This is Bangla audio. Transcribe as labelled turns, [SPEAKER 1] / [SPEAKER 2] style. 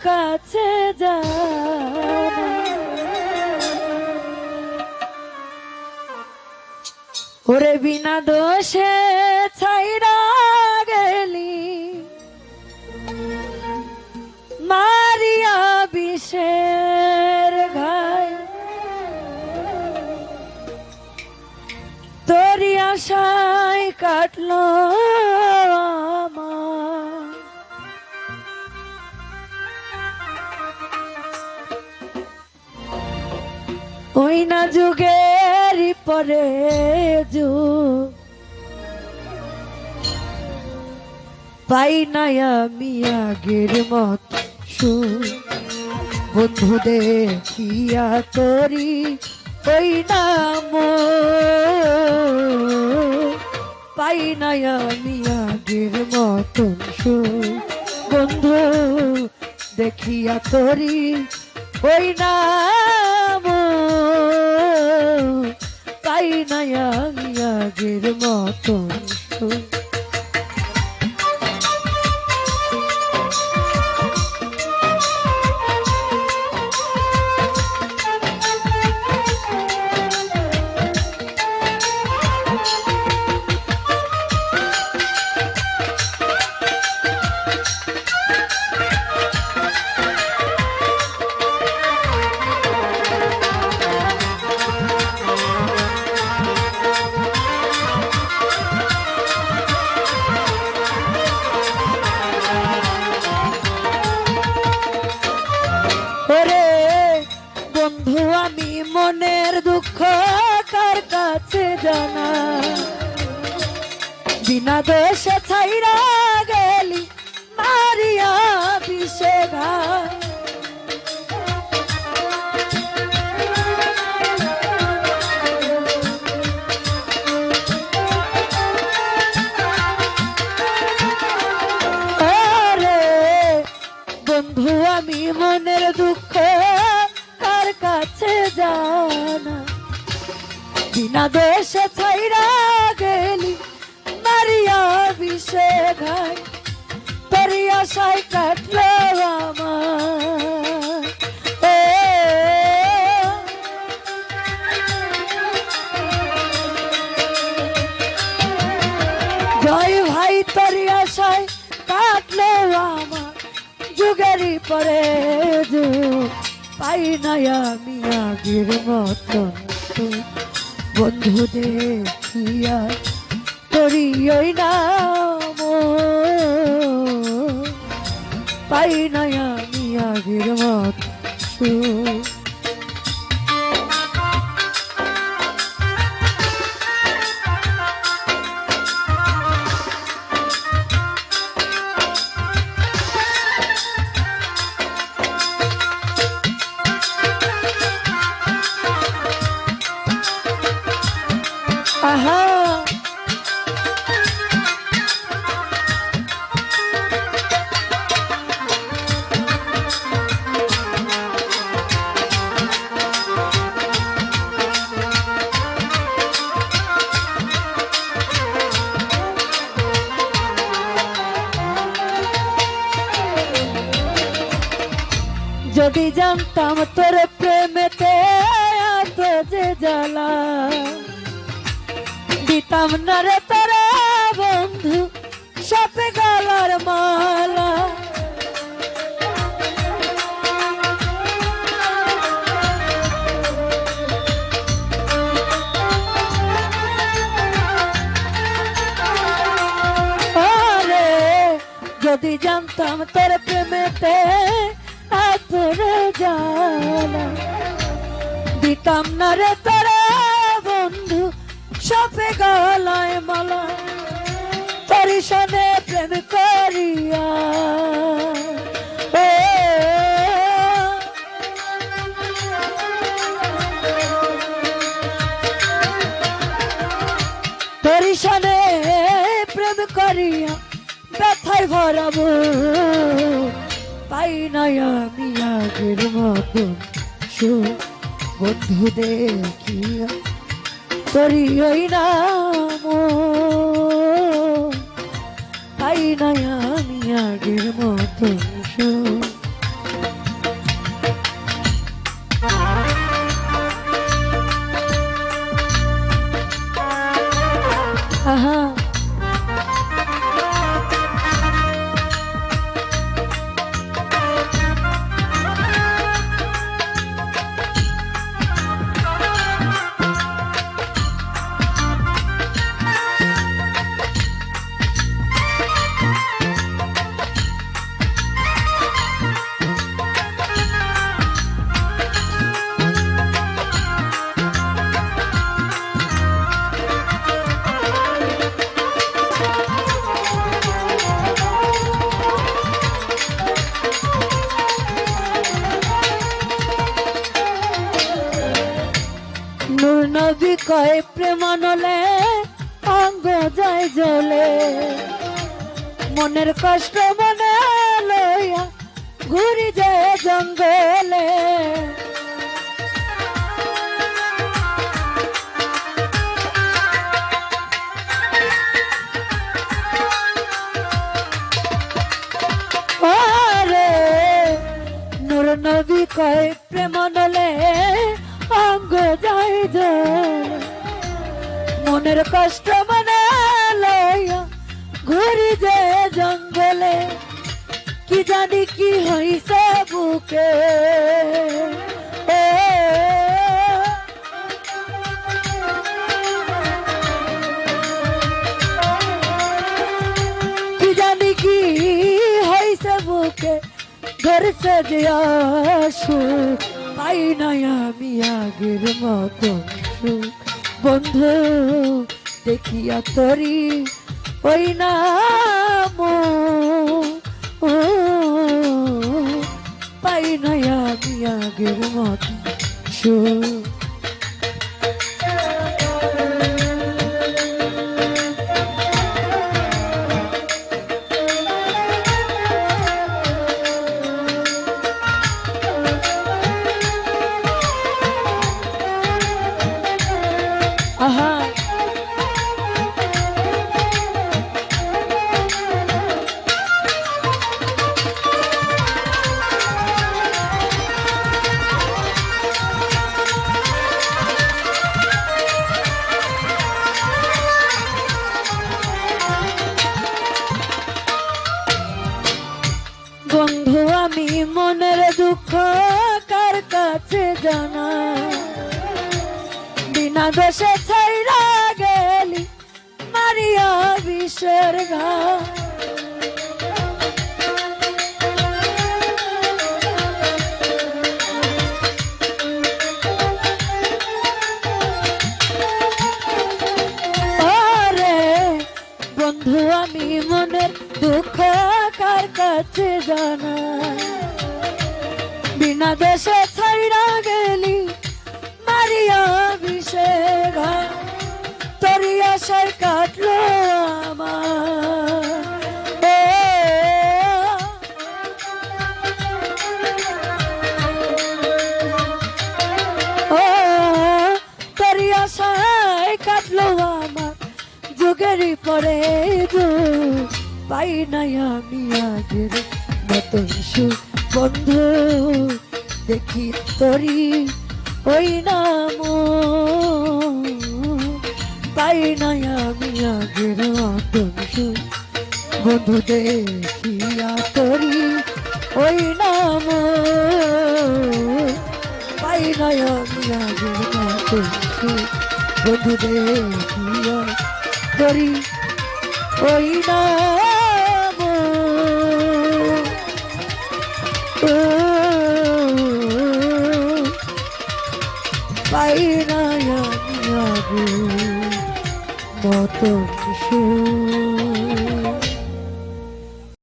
[SPEAKER 1] কাছে যা ওরে বিনা দোষে ছাইরা গেলি মারিয়া বিষের ঘাই তোরি আশায় কাটলো আমার ওই না যুগের পরে যুগ পাই না আমি আগের মত বন্ধু দেখিয়া তোরি ওই নাম পাই না আমি আগের মতন বন্ধু দেখিয়া তোরি ওই নাম পাই না আমি আগের মতন আমি মনের দুঃখ কার কাছে জানা বিনা দোষে ছাইরা গেলি মারিয়া বিষে ঘাই বন্ধু আমি মনের দুঃখ কাছে জানা বিনা দোষে ছাইরা গেলি মারিয়া বিষে ঘাই তোরি আশায় কাটলো আমার জয় ভাই তোরি আশায় কাটলো আমার যুগেরই পরে যুগ পাই না আমি আগের মতন বন্ধু দেখিয়া তোরি ওই নাম পাই না আমি আগের মতন আহা যদি জানতাম তোর প্রেমেতে এত যে জ্বালা দিতাম না রে তোরা বন্ধু সাপে গলার মালা আরে যদি জানতাম তোর প্রেমেতে এত রে জ্বালা দিতাম না রে তোরা বন্ধু সাপে গলায় মালা তোরি সনে প্রেম করিয়া তোরি সনে প্রেম করিয়া ব্যথায় ভরাবো পাই না আমি আগের মতন বন্ধু দেখিয়া তোরি ওই নাম পাই না আমি আগের মতন আহা নূর নবী কয় প্রেমানলে অঙ্গ যায় জ্বলে মনের কষ্ট মনে লইয়া ঘুরি যায় জঙ্গলে আরে নূর নবী কয় প্রেমানলে অঙ্গ যায় জ্বলে মনের কষ্ট মনে লইয়া ঘুরি যে জঙ্গলে কি জানি কি হইছে বুকে কি জানি কি হইছে বুকে ধরছে যে সুখ পাই নাই আমি আগের মতো সুখ বন্ধু দেখিয়া তরি ওই নাম পাই নাই আমি আগের মতো সুখ আহা বন্ধু আমি মনের দুঃখ কার কাছে জানা বিনা দোষে ছাইরা গেলি মারিয়া বিষের ঘা আরে বন্ধু আমি মনের দুঃখ কার কাছে জানা বিনা দোষে ছাইরা গেলি মারিয়া বিষের ঘা তোরি আশায় কাটলো আমার তোরি আশায় কাটলো আমার যুগেরই পরে পাই নাই আমি আগের মতন সুখ বন্ধু দেখি তোরি ওই নাম পাই নাই আমি আগের মতন সুখ বন্ধু দেখিয়া তোরি ওই নাম পাই নাই আমি আগের মতন সুখ বন্ধু দেখিয়া তোরি ওই নাম পাই নাই আমি আগের মতন সুখ